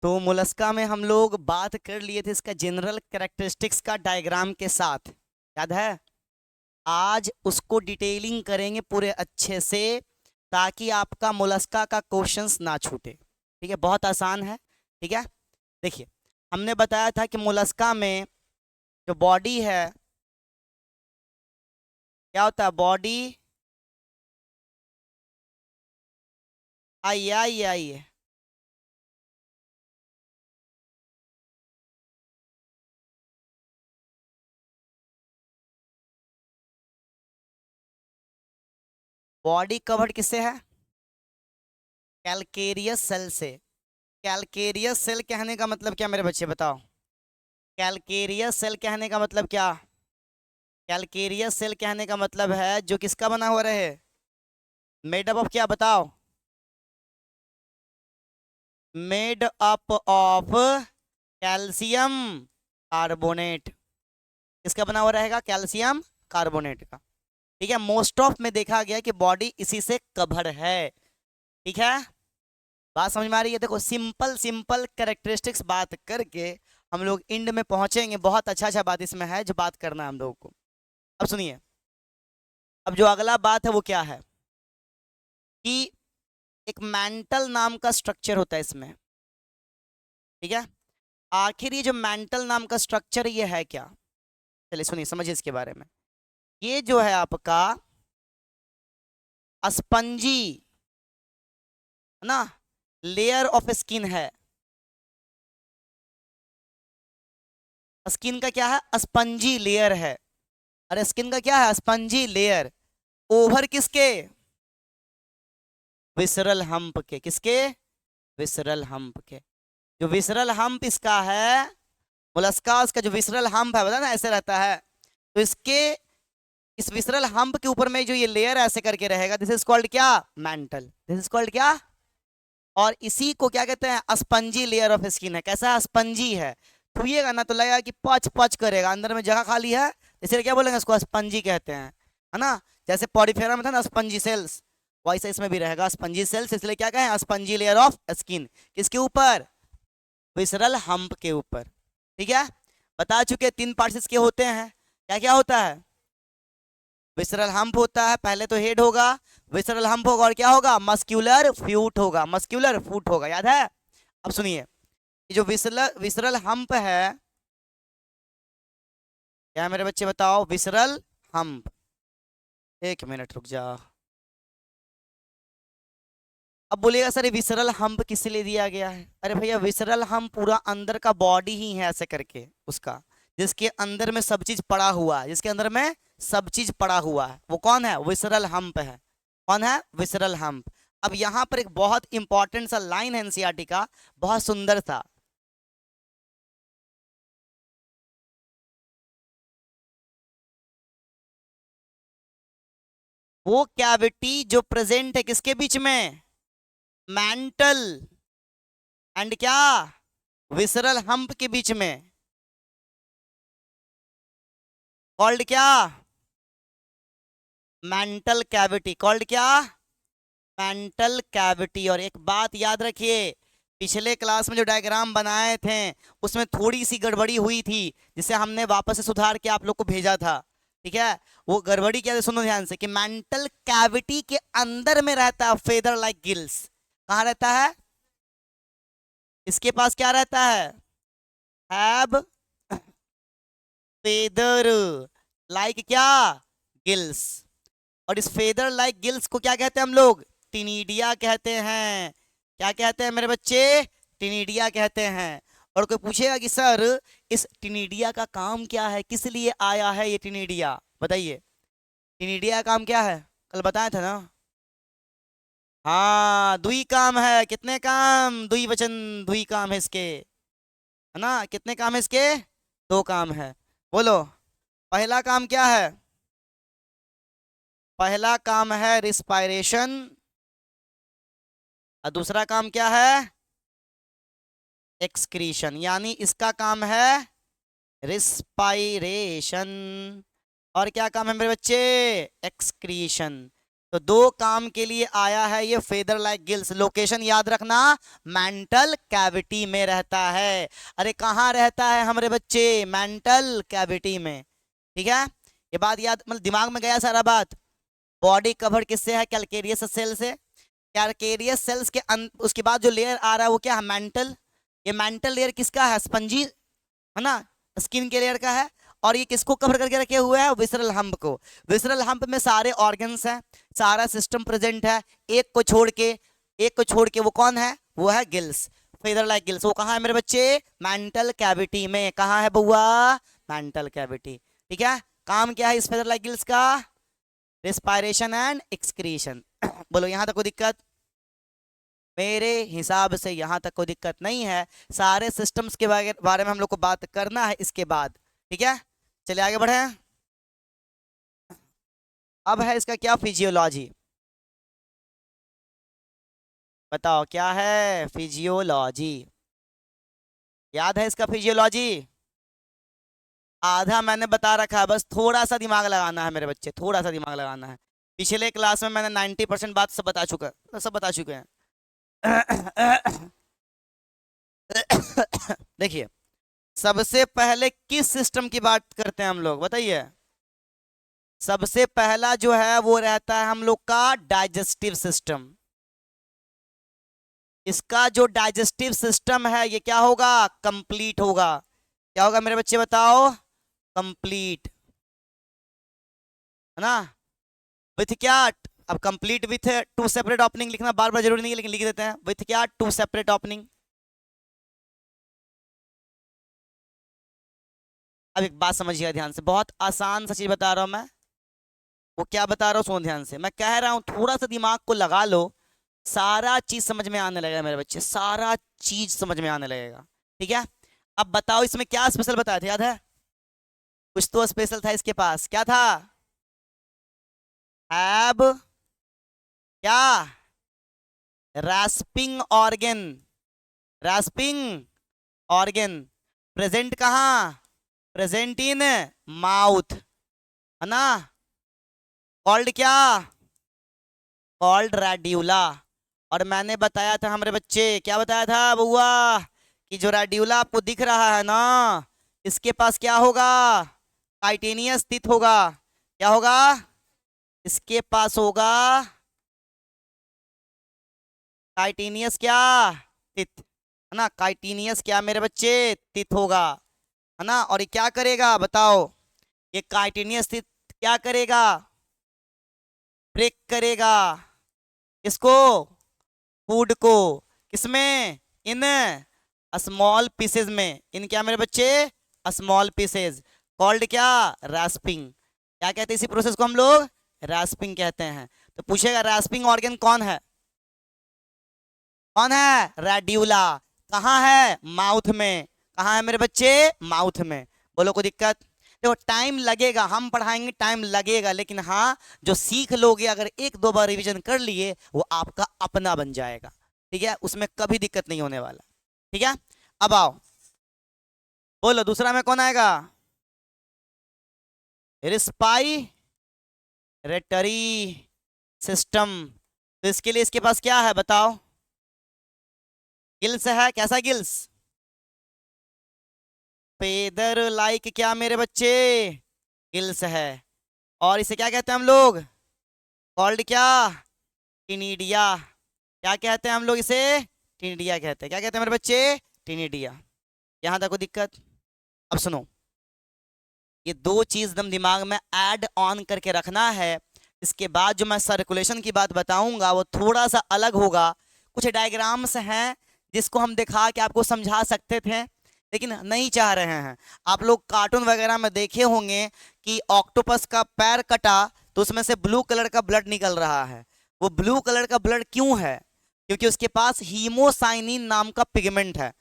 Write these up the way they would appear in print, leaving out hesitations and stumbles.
तो मोलस्का में हम लोग बात कर लिए थे इसका जनरल कैरेक्टरिस्टिक्स का डायग्राम के साथ, याद है। आज उसको डिटेलिंग करेंगे पूरे अच्छे से, ताकि आपका मोलस्का का क्वेश्चंस ना छूटे। ठीक है, बहुत आसान है। ठीक है, देखिए हमने बताया था कि मोलस्का में जो बॉडी है क्या होता है, बॉडी। आइए आइए आइए, बॉडी कवर्ड किससे है? कैलकेरियस सेल से। कैलकेरियस सेल कहने का मतलब क्या मेरे बच्चे बताओ? कैलकेरियस सेल कहने का मतलब क्या? कैलकेरियस सेल कहने का मतलब है जो किसका बना हुआ रहे, मेड अप ऑफ क्या बताओ? Made up of calcium carbonate. किसका बना हुआ रहेगा? कैल्शियम कार्बोनेट का। ठीक है, मोस्ट ऑफ में देखा गया कि बॉडी इसी से कवर है। ठीक है, बात समझ में आ रही है? देखो सिंपल सिंपल कैरेक्टरिस्टिक्स बात करके हम लोग इंड में पहुंचेंगे। बहुत अच्छा अच्छा बात इसमें है जो बात करना है हम लोगों को। अब सुनिए, अब जो अगला बात है वो क्या है कि एक मेंटल नाम का स्ट्रक्चर होता है इसमें। ठीक है, आखिर ये जो मेंटल नाम का स्ट्रक्चर ये है क्या? चलिए सुनिए, समझिए इसके बारे में। ये जो है आपका स्पंजी है ना, लेयर ऑफ स्किन है। स्किन का क्या है? स्पंजी लेयर है। अरे स्किन का क्या है? Spongy layer. ओवर किसके? विसरल हम्प के। किसके? विसरल हम्प के। जो विसरल हम्प इसका है, मोलस्कास का जो विसरल हम्प है, बता ना ऐसे रहता है। तो इसके इस विसरल हम्प के ऊपर में जो ये लेयर ऐसे करके रहेगा, दिस इज कॉल्ड क्या? मेंटल। दिस इज कॉल्ड क्या? और इसी को क्या कहते हैं? स्पंजी लेयर ऑफ स्किन है। कैसा है? स्पंजी है। छुइएगा ना तो लगेगा कि पच पच करेगा, अंदर में जगह खाली है, इसलिए क्या बोलेंगे? इसको स्पंजी कहते हैं, है ना। जैसे पॉरीफेरा में था ना स्पंजी सेल्स, वैसे इसमें भी रहेगा स्पंजी सेल्स। इसलिए क्या कहें? Spongy layer of skin. किसके ऊपर? विसरल हम्प के ऊपर। ठीक है, बता चुके तीन पार्ट्स इसके होते हैं। क्या क्या होता है? विसरल हम्प होता है, पहले तो हेड होगा, विसरल हम्प होगा, और क्या होगा? मस्क्यूलर फ्यूट होगा। मस्क्यूलर फूट होगा, याद है। अब सुनिए, ये जो विसरल विसरल हम्प है, क्या मेरे बच्चे बताओ? Visceral hump. एक मिनट रुक जा। अब बोलिएगा सर ये विसरल हम्प किस लिए दिया गया है? अरे भैया विसरल हम्प पूरा अंदर का बॉडी ही है ऐसे करके उसका, जिसके अंदर में सब चीज पड़ा हुआ है, जिसके अंदर में सब चीज पड़ा हुआ है, वो कौन है? विसरल हम्प है। कौन है? Visceral hump. अब यहाँ पर एक बहुत इंपॉर्टेंट सा लाइन है एनसीईआरटी का, बहुत सुंदर सा। वो कैविटी जो प्रेजेंट है किसके बीच में? मेंटल एंड क्या? विसरल हम्प के बीच में, कॉल्ड क्या? Mantle cavity. कॉल्ड क्या? Mantle cavity. और एक बात याद रखिए, पिछले क्लास में जो डायग्राम बनाए थे उसमें थोड़ी सी गड़बड़ी हुई थी, जिसे हमने वापस से सुधार के आप लोग को भेजा था। ठीक है, वो गड़बड़ी क्या है सुनो ध्यान से, कि मेंटल कैविटी के अंदर में रहता है फेदर लाइक गिल्स। कहाँ रहता है? इसके पास क्या रहता है? हैब फेदर लाइक क्या? गिल्स। और इस फेदर लाइक गिल्स को क्या कहते हैं हम लोग? टिनिडिया कहते हैं। क्या कहते हैं मेरे बच्चे? टिनिडिया कहते हैं। और कोई पूछेगा कि सर इस टिनिडिया का काम क्या है, किस लिए आया है ये टिनिडिया, बताइए। टिनिडिया का काम क्या है? कल बताया था ना। हाँ, दुई काम है। कितने काम? दुई वचन, दुई काम है इसके, है ना। कितने काम है इसके? दो काम है। बोलो, पहला काम क्या है? पहला काम है रिस्पायरेशन, और दूसरा काम क्या है? एक्सक्रीशन। यानी इसका काम है रिस्पायरेशन, और क्या काम है मेरे बच्चे? एक्सक्रीशन। तो दो काम के लिए आया है ये फेदर लाइक गिल्स। लोकेशन याद रखना, मेंटल कैविटी में रहता है। अरे कहाँ रहता है हमारे बच्चे? मेंटल कैविटी में। ठीक है, ये बात याद, मतलब दिमाग में गया सारा बात। बॉडी कवर किससे है? कैलकेरियस सेल से। कैलकेरियस सेल्स के उसके बाद जो लेयर आ रहा है वो क्या है? मेंटल। ये मेंटल लेयर किसका है? स्पंजी, है ना, स्किन के लेयर का है। और ये किसको कवर करके रखे हुए हैं? विसरल हम्प को। विसरल हम्प में सारे ऑर्गन्स हैं, सारा सिस्टम प्रेजेंट है। एक को छोड़ के, एक को छोड़ के वो कौन है? वो है गिल्स, फेदर लाइक गिल्स। वो कहाँ है मेरे बच्चे? मेंटल कैविटी में। कहाँ है बउआ? Mantle cavity. ठीक है, काम क्या है इस फेदर लाइक गिल्स का? Respiration and excretion. बोलो यहां तक कोई दिक्कत? मेरे हिसाब से यहां तक कोई दिक्कत नहीं है। सारे सिस्टम्स के बारे में हम लोग को बात करना है इसके बाद। ठीक है, चलिए आगे बढ़े। अब है इसका क्या? फिजियोलॉजी। बताओ क्या है? फिजियोलॉजी। याद है इसका फिजियोलॉजी? आधा मैंने बता रखा है, बस थोड़ा सा दिमाग लगाना है मेरे बच्चे, थोड़ा सा दिमाग लगाना है। पिछले क्लास में मैंने 90% बात सब बता चुका, सब बता चुके हैं। देखिए, सबसे पहले किस सिस्टम की बात करते हैं हम लोग? बताइए। सबसे पहला जो है वो रहता है हम लोग का डाइजेस्टिव सिस्टम। इसका जो डाइजेस्टिव सिस्टम है ये क्या होगा? कंप्लीट होगा। क्या होगा मेरे बच्चे बताओ? कंप्लीट, है ना। विथ क्या? अब complete with to separate opening लिखना बार बार जरूरी नहीं है, लेकिन लिख देते हैं। विथ क्या? Two separate opening. अब एक बात समझिएगा ध्यान से, बहुत आसान सा चीज बता रहा हूं मैं। वो क्या बता रहा हूँ सुनो ध्यान से। मैं कह रहा हूँ थोड़ा सा दिमाग को लगा लो, सारा चीज समझ में आने लगेगा मेरे बच्चे, सारा चीज समझ में आने लगेगा। ठीक है, अब बताओ इसमें क्या स्पेशल बताया था? याद है? कुछ तो स्पेशल था इसके पास। क्या था? हैब क्या? Rasping organ. Rasping organ present कहाँ? प्रेजेंट इन माउथ, है ना। कॉल्ड क्या? Called radula. और मैंने बताया था हमारे बच्चे, क्या बताया था बउआ? कि जो रेड्यूला आपको दिख रहा है ना, इसके पास क्या होगा? टाइटेनियस टीथ होगा। क्या होगा? इसके पास होगा टाइटेनियस क्या? टीथ, है ना। टाइटेनियस क्या मेरे बच्चे? टीथ होगा, है ना। और ये क्या करेगा बताओ? ये टाइटेनियस टीथ क्या करेगा? ब्रेक करेगा। किसको? फूड को। किसमें? इन स्मॉल पीसेज में। इन क्या मेरे बच्चे? Small pieces. कॉल्ड क्या? रैस्पिंग। क्या कहते हैं इसी प्रोसेस को हम लोग? रैस्पिंग कहते हैं। तो पूछेगा रैस्पिंग ऑर्गन कौन है? कौन है? रेड्यूला। कहाँ है? माउथ में। कहाँ है मेरे बच्चे? माउथ में। बोलो कोई दिक्कत? देखो टाइम लगेगा, हम पढ़ाएंगे टाइम लगेगा, लेकिन हाँ जो सीख लोगे अगर एक दो बार रिवीजन कर लिए वो आपका अपना बन जाएगा। ठीक है, उसमें कभी दिक्कत नहीं होने वाला। ठीक है, अब आओ बोलो दूसरा में कौन आएगा? Respiratory system. तो इसके लिए इसके पास क्या है बताओ? गिल्स है। कैसा गिल्स? फेदर लाइक क्या मेरे बच्चे? गिल्स है। और इसे क्या कहते हैं हम लोग? कॉल्ड क्या? टिनिडिया। क्या कहते हैं हम लोग इसे? टिनिडिया कहते हैं। क्या कहते हैं मेरे बच्चे? टिनिडिया। यहां तक कोई दिक्कत? अब सुनो, ये दो चीज एकदम दिमाग में ऐड ऑन करके रखना है। इसके बाद जो मैं सर्कुलेशन की बात बताऊंगा वो थोड़ा सा अलग होगा। कुछ डायग्राम्स हैं जिसको हम दिखा के आपको समझा सकते थे, लेकिन नहीं चाह रहे हैं। आप लोग कार्टून वगैरह में देखे होंगे कि ऑक्टोपस का पैर कटा तो उसमें से ब्लू कलर का ब्लड निकल रहा है। वो ब्लू कलर का ब्लड क्यों है? क्योंकि उसके पास हीमोसाइनिन नाम का पिगमेंट है।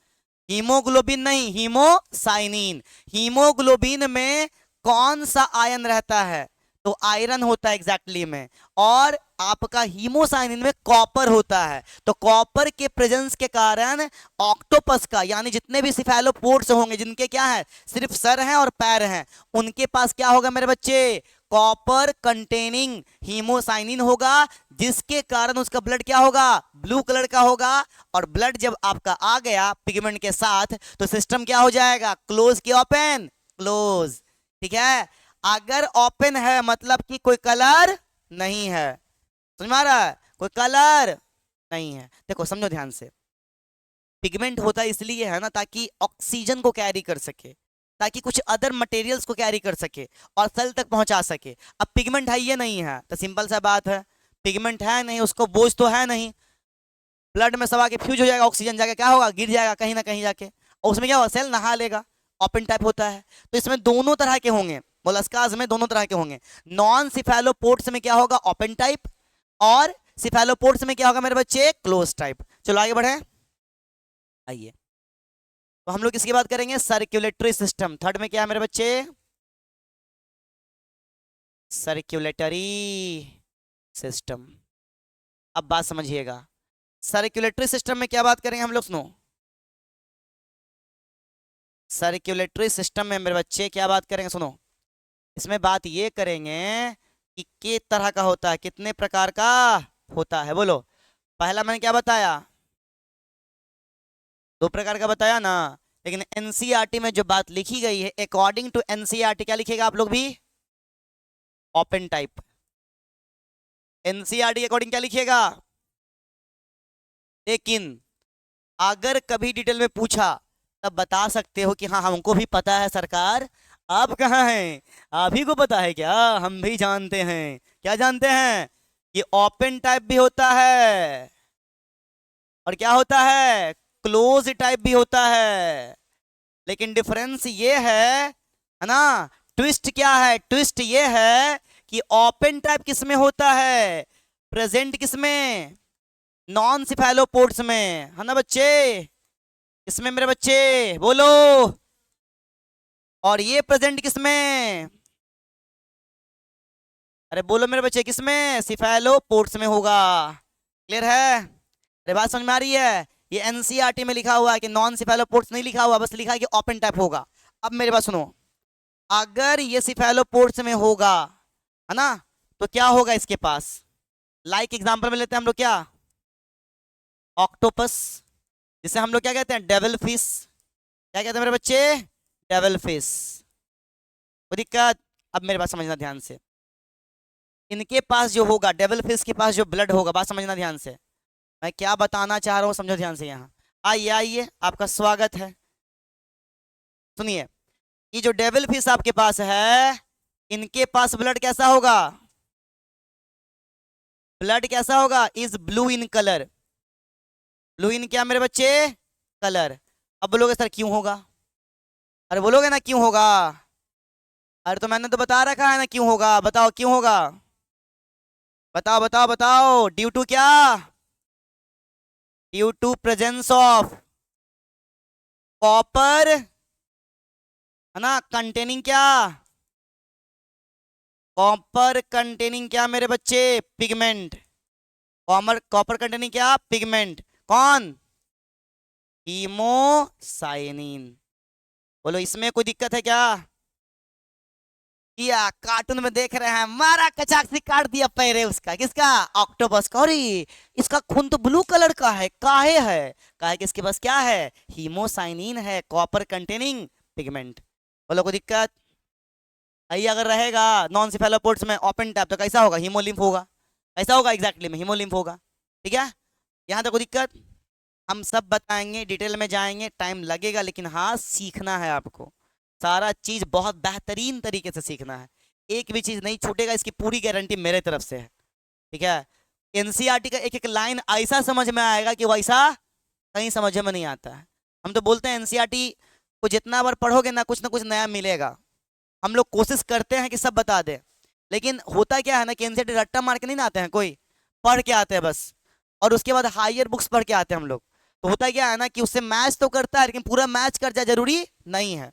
हीमोग्लोबिन नहीं, हीमोसाइनिन। हीमोग्लोबिन में कौन सा आयन रहता है? तो आयरन होता है एग्जैक्टली में। और आपका हीमोसाइनिन में कॉपर होता है। तो कॉपर के प्रेजेंस के कारण ऑक्टोपस का, यानी जितने भी सिफेलोपोड्स होंगे जिनके क्या है, सिर्फ सर हैं और पैर हैं, उनके पास क्या होगा मेरे बच्चे? कॉपर कंटेनिंग हीमोसाइनिन होगा, जिसके कारण उसका ब्लड क्या होगा, ब्लू कलर का होगा। और ब्लड जब आपका आ गया पिगमेंट के साथ तो सिस्टम क्या हो जाएगा, क्लोज की ओपन, क्लोज। ठीक है, अगर ओपन है मतलब कि कोई कलर नहीं है, समझ में आ रहा है, कोई कलर नहीं है। देखो समझो ध्यान से, पिगमेंट होता इसलिए है ना ताकि ऑक्सीजन को कैरी कर सके, ताकि कुछ अदर मटेरियल्स को कैरी कर सके और सेल तक पहुंचा सके। अब पिगमेंट है ये नहीं है तो सिंपल सा बात है, पिगमेंट है नहीं, उसको बोझ तो है नहीं, ब्लड में सब आके फ्यूज हो जाएगा, ऑक्सीजन जाके क्या होगा, गिर जाएगा कहीं ना कहीं जाके, और उसमें क्या होगा, सेल नहा लेगा, ओपन टाइप होता है। तो इसमें दोनों तरह के होंगे, मोलस्कास में दोनों तरह के होंगे। नॉन सिफेलोपोड्स में क्या होगा, ओपन टाइप, और सिफेलोपोड्स में क्या होगा मेरे बच्चे, क्लोज टाइप। चलो आगे बढ़े, आइए तो हम लोग इसकी बात करेंगे सर्कुलेटरी सिस्टम। थर्ड में क्या है मेरे बच्चे, सर्कुलेटरी सिस्टम। अब बात समझिएगा, सर्कुलेटरी सिस्टम में क्या बात करेंगे हम लोग, सुनो, सर्कुलेटरी सिस्टम में मेरे बच्चे क्या बात करेंगे, सुनो। इसमें बात ये करेंगे कि किस तरह का होता है, कितने प्रकार का होता है, बोलो। पहला मैंने क्या बताया, 2 प्रकार का बताया ना, लेकिन एनसीईआरटी में जो बात लिखी गई है, अकॉर्डिंग टू एनसीईआरटी क्या लिखेगा आप लोग भी, ओपन टाइप। एनसीईआरटी के अकॉर्डिंग क्या लिखिएगा, लेकिन अगर कभी डिटेल में पूछा तब बता सकते हो कि हाँ हमको भी पता है सरकार, आप कहाँ हैं, आप ही को पता है क्या, हम भी जानते हैं। क्या जानते हैं, ये ओपन टाइप भी होता है और क्या होता है, क्लोज टाइप भी होता है। लेकिन डिफरेंस ये है ना, ट्विस्ट क्या है, ट्विस्ट ये है कि ओपन टाइप किस में होता है, प्रेजेंट किस में, नॉन सिफेलोपोड्स में, है ना बच्चे, इसमें मेरे बच्चे बोलो। और ये प्रेजेंट किस में, अरे बोलो मेरे बच्चे, किस में, सिफेलोपोड्स में होगा। क्लियर है, अरे बात समझ में आ रही है। ये एनसीईआरटी में लिखा हुआ है कि नॉन सिफेलोपोड्स नहीं लिखा हुआ, बस लिखा है कि ओपन टाइप होगा। अब मेरे बात सुनो, अगर ये सिफेलोपोड्स में होगा, है ना, तो क्या होगा इसके पास, लाइक एग्जांपल में लेते हैं हम लोग क्या, ऑक्टोपस, जिसे हम लोग क्या कहते हैं, डेविल फिश। क्या कहते हैं मेरे बच्चे, डेविल फिश। कोई दिक्कत, अब मेरे बात समझना ध्यान से, इनके पास जो होगा, डेविल फिश के पास जो ब्लड होगा, बात समझना ध्यान से, मैं क्या बताना चाह रहा हूँ समझो ध्यान से। यहाँ आइए आइए, आपका स्वागत है। सुनिए, ये जो डेविल फिश आपके पास है, इनके पास ब्लड कैसा होगा, ब्लड कैसा होगा, is blue in colour. Blue in क्या मेरे बच्चे, कलर। अब बोलोगे सर क्यों होगा, अरे बोलोगे ना क्यों होगा, अरे तो मैंने तो बता रखा है ना क्यों होगा, बताओ क्यों होगा, बताओ बताओ बताओ, ड्यू टू क्या, due to presence of copper, है ना, कंटेनिंग क्या, कॉपर कंटेनिंग क्या मेरे बच्चे, पिगमेंट। कॉपर कंटेनिंग क्या, पिगमेंट। कौन, हीमोसाइनिन। बोलो इसमें कोई दिक्कत है क्या, किया कार्टून में देख रहे हैं, मारा कचाक से काट दिया पैरे उसका, किसका, ऑक्टोपस का। अरे इसका खून तो ब्लू कलर का है, काहे है, काहे कि इसके पास क्या है, हीमोसाइनिन है, कॉपर कंटेनिंग पिगमेंट। बोलो कोई दिक्कत, आइए अगर रहेगा नॉन सिफेलोपोड्स में ओपन टाइप तो कैसा होगा, हीमोलिम्फ होगा, कैसा होगा एग्जैक्टली में, हीमोलिम्फ होगा। ठीक है, यहाँ तक कोई दिक्कत, हम सब बताएंगे, डिटेल में जाएंगे, टाइम लगेगा, लेकिन हाँ सीखना है आपको, सारा चीज बहुत बेहतरीन तरीके से सीखना है, एक भी चीज नहीं छूटेगा, इसकी पूरी गारंटी मेरे तरफ से है। ठीक है, एनसीईआरटी का एक एक लाइन ऐसा समझ में आएगा कि वैसा कहीं समझ में नहीं आता है। हम तो बोलते हैं एनसीईआरटी को जितना बार पढ़ोगे ना कुछ नया मिलेगा, हम लोग कोशिश करते हैं कि सब बता दें, लेकिन होता क्या है ना कि एनसीईआरटी रट्टा मार के नहीं ना आते हैं, कोई पढ़ के आते हैं बस, और उसके बाद हायर बुक्स पढ़ के आते हैं हम लोग। तो होता क्या है ना कि उससे मैच तो करता है, लेकिन पूरा मैच कर जाए जरूरी नहीं है।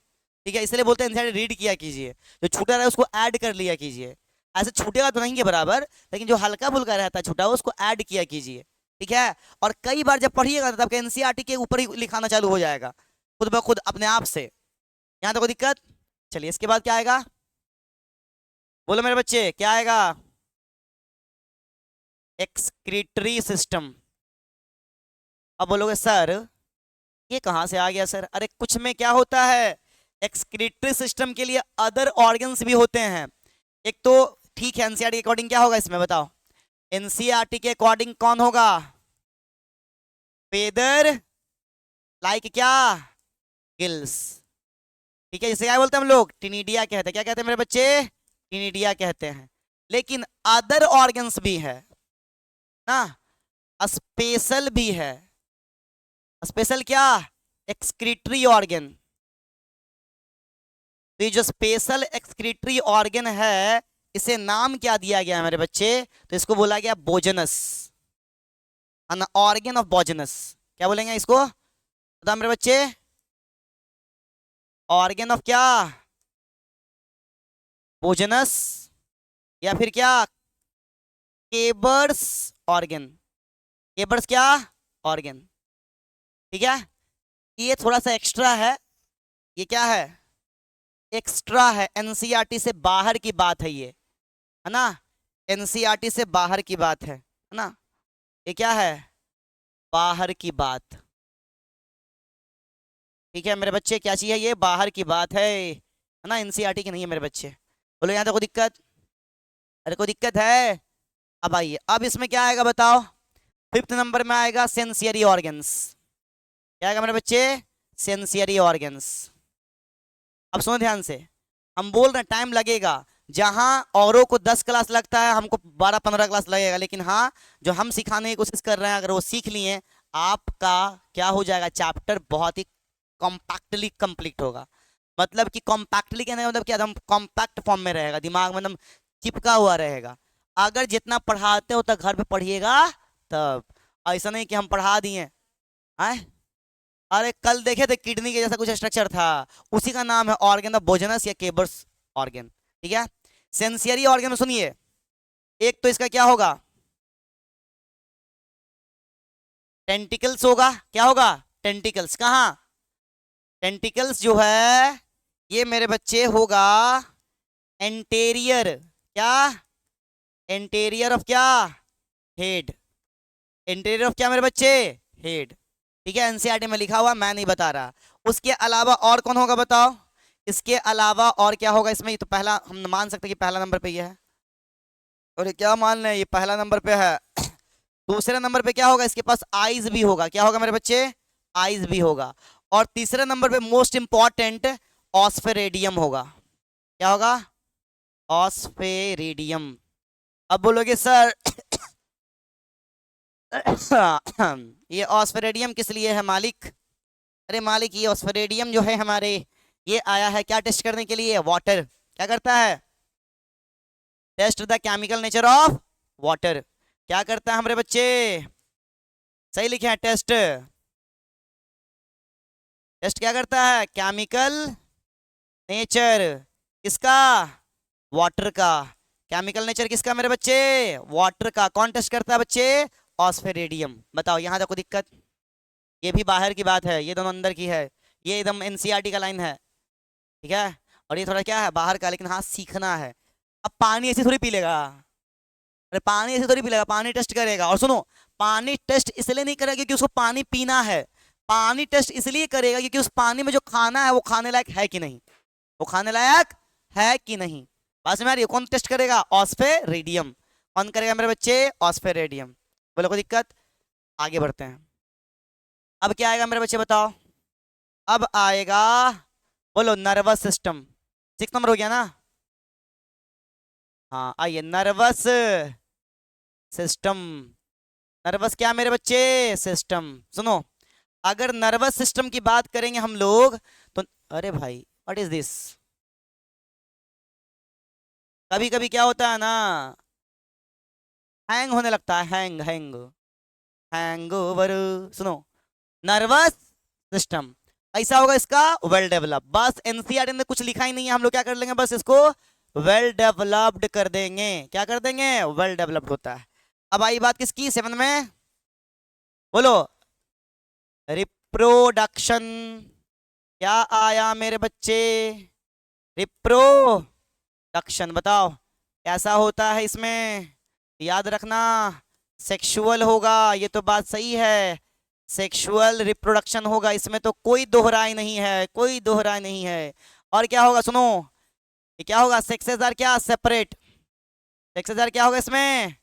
ठीक है, इसलिए बोलते हैं एनसीईआरटी रीड किया कीजिए, जो छूटा रहा है उसको ऐड कर लिया कीजिए, ऐसे छूटेगा तो नहीं के बराबर, लेकिन जो हल्का फुल्का रहता है छूटा हुआ उसको ऐड किया कीजिए। ठीक है, और कई बार जब पढ़िएगा तब एनसीईआरटी के ऊपर ही लिखाना चालू हो जाएगा खुद ब खुद अपने आप से। यहाँ तो कोई दिक्कत, चलिए इसके बाद क्या आएगा, बोलो मेरे बच्चे क्या आएगा? Excretory system. अब बोलोगे सर ये कहां से आ गया सर? अरे कुछ में क्या होता है, एक्सक्रीटरी सिस्टम के लिए अदर ऑर्गन्स भी होते हैं। एक तो ठीक है, एनसीईआरटी के अकॉर्डिंग क्या होगा इसमें बताओ? एनसीईआरटी के अकॉर्डिंग कौन होगा? फेदर लाइक क्या? गिल्स। ठीक है, जिसे क्या बोलते हैं हम लोग? टिनिडिया कहते हैं। क्या कहते हैं मेरे बच्चे? टिनिडिया कहते हैं। लेकिन अदर ऑर्गन्स भी है ना, स्पेशल भी है। स्पेशल क्या? Excretory organ. तो ये जो स्पेशल एक्सक्रीटरी ऑर्गन है इसे नाम क्या दिया गया है मेरे बच्चे? तो इसको बोला गया बोजनस, एन ऑर्गन ऑफ बोजनस। क्या बोलेंगे इसको बताओ मेरे बच्चे? ऑर्गन ऑफ क्या? बोजनस, या फिर क्या? केबर्स ऑर्गन। केबर्स क्या? ऑर्गन। ठीक है, ये थोड़ा सा एक्स्ट्रा है। ये क्या है? एक्स्ट्रा है, एनसीईआरटी से बाहर की बात है ये, है ना? एनसीईआरटी से बाहर की बात है ना? ये क्या है? बाहर की बात। ठीक है मेरे बच्चे, क्या चीज है ये? बाहर की बात है ना? एनसीईआरटी की नहीं है मेरे बच्चे। बोलो यहाँ तक कोई दिक्कत? अरे कोई दिक्कत है? अब आइए, अब इसमें क्या आएगा बताओ? फिफ्थ नंबर में आएगा सेंसियरी ऑर्गन्स। क्या आएगा मेरे बच्चे? सेंसियरी ऑर्गन्स। अब सुनो ध्यान से, हम बोल रहे हैं टाइम लगेगा। जहां औरों को 10 क्लास लगता है हमको 12-15 क्लास लगेगा, लेकिन हाँ जो हम सिखाने की कोशिश कर रहे हैं अगर वो सीख लिए आपका क्या हो जाएगा? चैप्टर बहुत ही कॉम्पैक्टली कंप्लीट होगा। मतलब कि कॉम्पैक्टली कहने का मतलब क्या? एकदम कॉम्पैक्ट फॉर्म में रहेगा, दिमाग में एकदम चिपका हुआ रहेगा। अगर जितना पढ़ाते हो तो घर पे पढ़िएगा तब, ऐसा नहीं कि हम पढ़ा दिए हैं। अरे कल देखे थे किडनी के जैसा कुछ स्ट्रक्चर था, उसी का नाम है ऑर्गन ऑफ बोजनस या केबर्स ऑर्गन। ठीक है, सेंसियरी ऑर्गन में सुनिए, एक तो इसका क्या होगा? टेंटिकल्स होगा। क्या होगा? टेंटिकल्स। कहाँ? टेंटिकल्स जो है ये मेरे बच्चे होगा एंटेरियर। क्या? एंटेरियर ऑफ क्या? हेड। एंटेरियर ऑफ क्या मेरे बच्चे? हेड। ठीक है, एनसीईआरटी में लिखा हुआ, मैं नहीं बता रहा। उसके अलावा और कौन होगा बताओ? इसके अलावा और क्या होगा इसमें? ये तो पहला हम मान सकते हैं कि पहला नंबर पे ये है। और ये क्या मान लें, ये पहला नंबर पे है। दूसरे नंबर पे क्या होगा? इसके पास आईज भी होगा। क्या होगा मेरे बच्चे? आईज भी होगा। और तीसरे नंबर पे मोस्ट इंपॉर्टेंट ऑस्फेरेडियम होगा। क्या होगा? ऑस्फेरेडियम। अब बोलोगे सर ये ऑस्फेरेडियम किस लिए है मालिक? अरे मालिक ये ऑस्फेरेडियम जो है हमारे, ये आया है क्या टेस्ट करने के लिए? वाटर। क्या करता है? Test the chemical nature of water. क्या करता है हमारे बच्चे? सही लिखे हैं, टेस्ट। टेस्ट क्या करता है? Chemical nature. किसका? वाटर का। केमिकल नेचर किसका मेरे बच्चे? वाटर का। कौन टेस्ट करता है बच्चे? ऑस्फेरेडियम। बताओ यहाँ तक कोई दिक्कत? ये भी बाहर की बात है, ये दोनों अंदर की है। ये एकदम एनसीईआरटी का लाइन है। ठीक है, और ये थोड़ा क्या है? बाहर का, लेकिन हाँ सीखना है। अब पानी ऐसे थोड़ी पी लेगा। अरे पानी ऐसे थोड़ी पी लेगा, पानी टेस्ट करेगा। और सुनो, पानी टेस्ट इसलिए नहीं करेगा क्योंकि उसको पानी पीना है, पानी टेस्ट इसलिए करेगा क्योंकि उस पानी में जो खाना है वो खाने लायक है कि नहीं, वो खाने लायक है कि नहीं। बात समझ में आ रही है? कौन टेस्ट करेगा? ऑस्फेरेडियम। कौन करेगा मेरे बच्चे? ऑस्फेरेडियम। बोलो कोई दिक्कत? आगे बढ़ते हैं। अब क्या आएगा मेरे बच्चे बताओ? अब आएगा, बोलो, नर्वस सिस्टम। 6 नंबर हो गया ना? हाँ आइए, नर्वस सिस्टम। नर्वस क्या मेरे बच्चे? सिस्टम। सुनो, अगर नर्वस सिस्टम की बात करेंगे हम लोग तो, अरे भाई व्हाट इज दिस? कभी कभी क्या होता है ना, हैंग होने लगता है, हैंग हैंग हैंग ओवर। सुनो, नर्वस सिस्टम ऐसा होगा इसका वेल डेवलप। बस एनसीईआरटी ने कुछ लिखा ही नहीं है, हम लोग क्या कर लेंगे? बस इसको वेल डेवलप्ड कर देंगे। क्या कर देंगे? वेल डेवलप्ड होता है। अब आई बात किसकी? 7 में, बोलो, रिप्रोडक्शन। क्या आया मेरे बच्चे? रिप्रोडक्शन। बताओ कैसा होता है इसमें, याद रखना सेक्सुअल होगा, ये तो बात सही है, सेक्सुअल रिप्रोडक्शन होगा इसमें, तो कोई दोहराई नहीं है, कोई दोहराई नहीं है। और क्या होगा सुनो, ये क्या होगा, सेक्सेस आर क्या, सेपरेट, सेक्सेस आर क्या होगा इसमें,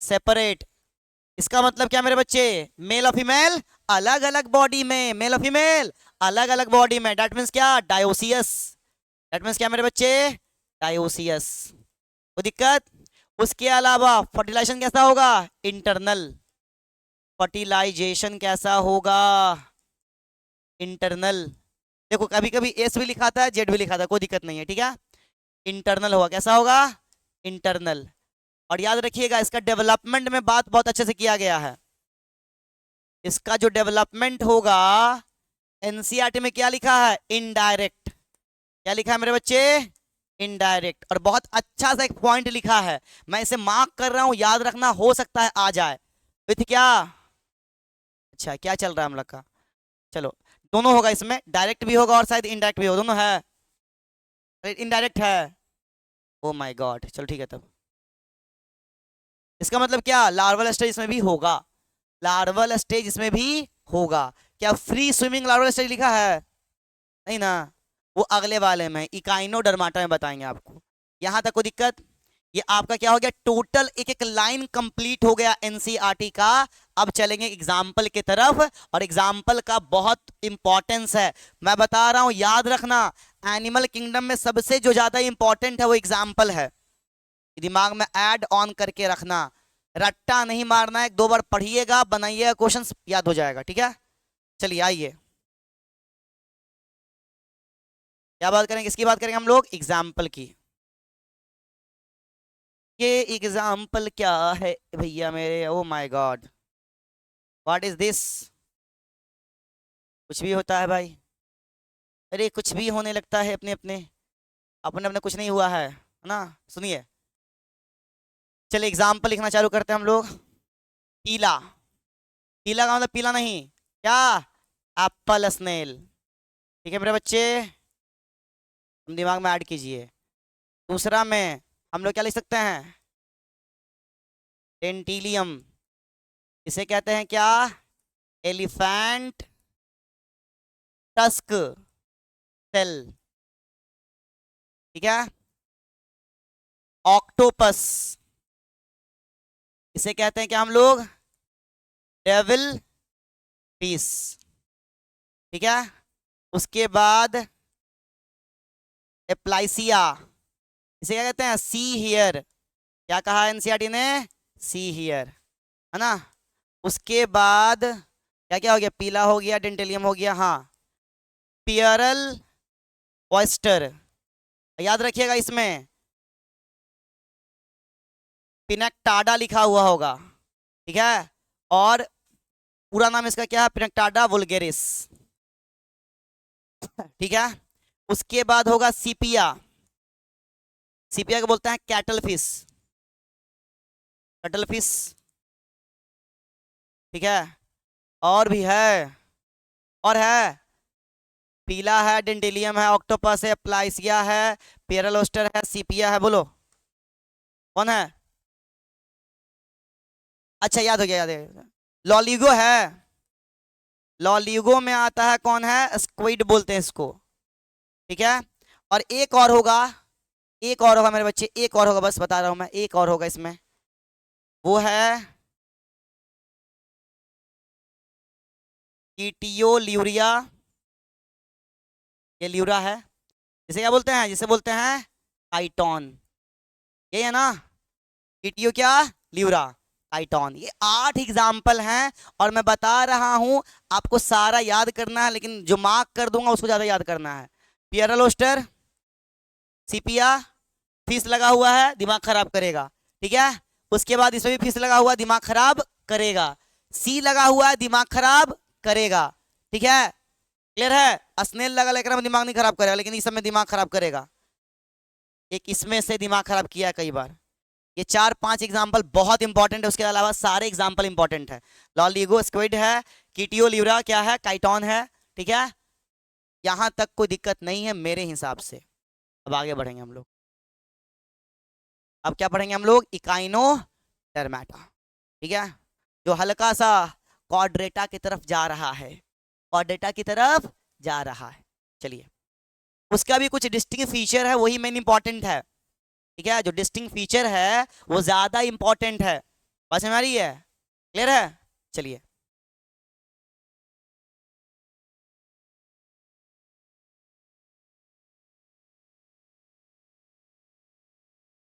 सेपरेट। इसका मतलब क्या मेरे बच्चे, मेल और फीमेल अलग अलग बॉडी में, मेल और फीमेल अलग अलग बॉडी में, दैट मीन्स क्या, डायोसियस, दैट मीन्स क्या मेरे बच्चे, डायोसियस। कोई दिक्कत। उसके अलावा फर्टिलाइजेशन कैसा होगा, इंटरनल, फर्टिलाइजेशन कैसा होगा, इंटरनल। देखो कभी कभी एस भी लिखाता है, जेड भी लिखाता है, कोई दिक्कत नहीं है, ठीक है। इंटरनल होगा, कैसा होगा, इंटरनल। और याद रखिएगा इसका डेवलपमेंट में बात बहुत अच्छे से किया गया है। इसका जो डेवलपमेंट होगा एनसीईआरटी में क्या लिखा है, इनडायरेक्ट, क्या लिखा है मेरे बच्चे, इनडायरेक्ट। और बहुत अच्छा सा एक पॉइंट लिखा है, मैं इसे मार्क कर रहा हूं, याद रखना, हो सकता है आ जाए विथ क्या, अच्छा क्या चल रहा है हम लोग का, चलो दोनों होगा इसमें, डायरेक्ट भी होगा और शायद इनडायरेक्ट भी होगा, दोनों है, इनडायरेक्ट है, ओ माय गॉड, चलो ठीक है तब। इसका मतलब क्या, लार्वल स्टेज इसमें भी होगा, लार्वल स्टेज इसमें भी होगा। क्या फ्री स्विमिंग लार्वल स्टेज लिखा है, नहीं ना, वो अगले वाले में इकाइनोडर्माटा में बताएंगे आपको। यहां तक कोई दिक्कत। ये आपका क्या हो गया, टोटल एक एक लाइन कंप्लीट हो गया एनसीईआरटी का। अब चलेंगे एग्जाम्पल की तरफ, और एग्जाम्पल का बहुत इंपॉर्टेंस है, मैं बता रहा हूं याद रखना। एनिमल किंगडम में सबसे जो ज्यादा इंपॉर्टेंट है वो एग्जाम्पल है, दिमाग में ऐड ऑन करके रखना, रट्टा नहीं मारना है, एक दो बार पढ़िएगा, बनाइएगा क्वेश्चन, याद हो जाएगा, ठीक है। चलिए आइए, क्या बात करेंगे, किसकी बात करेंगे हम लोग, एग्जाम्पल की। ये एग्जाम्पल क्या है भैया मेरे, oh my God, what is this, कुछ भी होता है भाई, अरे कुछ भी होने लगता है अपने अपने, अपने अपने कुछ नहीं हुआ है ना। सुनिए, चलिए एग्जाम्पल लिखना चालू करते हैं हम लोग। पीला, पीला का मतलब पीला नहीं, क्या, एप्पल स्नेल, ठीक है मेरे बच्चे, तुम दिमाग में ऐड कीजिए। दूसरा में हम लोग क्या लिख सकते हैं, डेंटिलियम, इसे कहते हैं क्या, एलिफेंट टस्क सेल, ठीक है। ऑक्टोपस, इसे कहते हैं क्या हम लोग, डेविल फिश, ठीक है। उसके बाद एप्लाइसिया, इसे क्या कहते हैं, सी हियर, क्या कहा एनसीईआरटी ने, सी हियर, है ना। उसके बाद क्या क्या हो गया, पीला हो गया, डेंटेलियम हो गया, हाँ, पियरल ऑयस्टर, याद रखिएगा इसमें पिनेक्टाडा लिखा हुआ होगा, ठीक है। और पूरा नाम इसका क्या है, पिनेक्टाडा वुल्गेरिस, ठीक है। उसके बाद होगा सीपिया, सीपिया को बोलते हैं कैटल फिश, कैटल फिश, ठीक है। और भी है, और है, पीला है, डेंडेलियम है, ऑक्टोपस है, प्लाइसिया है, पेरलोस्टर है, सीपिया है, बोलो कौन है, अच्छा याद हो गया, याद है, लॉलिगो है, लॉलिगो में आता है कौन है, स्क्विड बोलते हैं इसको, ठीक है। और एक और होगा, एक और होगा मेरे बच्चे, एक और होगा, बस बता रहा हूं मैं, एक और होगा इसमें, वो है कीटियो ल्यूरिया, ये ल्यूरा है, जिसे क्या बोलते हैं, जिसे बोलते हैं काइटोन, ये है ना, कीटियो क्या, ल्यूरा, काइटोन। ये 8 एग्जाम्पल हैं, और मैं बता रहा हूं आपको सारा याद करना है, लेकिन जो मार्क कर दूंगा उसको ज्यादा याद करना है। पियरलोस्टर, सीपिया, फीस लगा हुआ है, दिमाग खराब करेगा, ठीक है। उसके बाद इसमें भी फीस लगा हुआ है, दिमाग खराब करेगा, सी लगा हुआ है, दिमाग खराब करेगा, ठीक है, क्लियर है। स्नेल लगा लेकर हम दिमाग नहीं खराब करेगा, लेकिन इस समय दिमाग खराब करेगा, एक इसमें से दिमाग खराब किया कई बार। ये 4-5 एग्जाम्पल बहुत इंपॉर्टेंट है, उसके अलावा सारे एग्जाम्पल इंपॉर्टेंट है। लॉलिगो स्क्विड है, कीटियो ल्यूरा क्या है, काइटोन है, ठीक है। यहां तक कोई दिक्कत नहीं है मेरे हिसाब से। अब आगे बढ़ेंगे हम लोग, अब क्या पढ़ेंगे हम लोग, इकाइनोडर्माटा, ठीक है, जो हल्का सा क्वाड्रेटा की तरफ जा रहा है, क्वाड्रेटा की तरफ जा रहा है। चलिए, उसका भी कुछ डिस्टिंक्ट फीचर है, वही मेन इंपॉर्टेंट है, ठीक है, जो डिस्टिंक्ट फीचर है वो ज्यादा इंपॉर्टेंट है। बात समझ आ रही है, क्लियर है? चलिए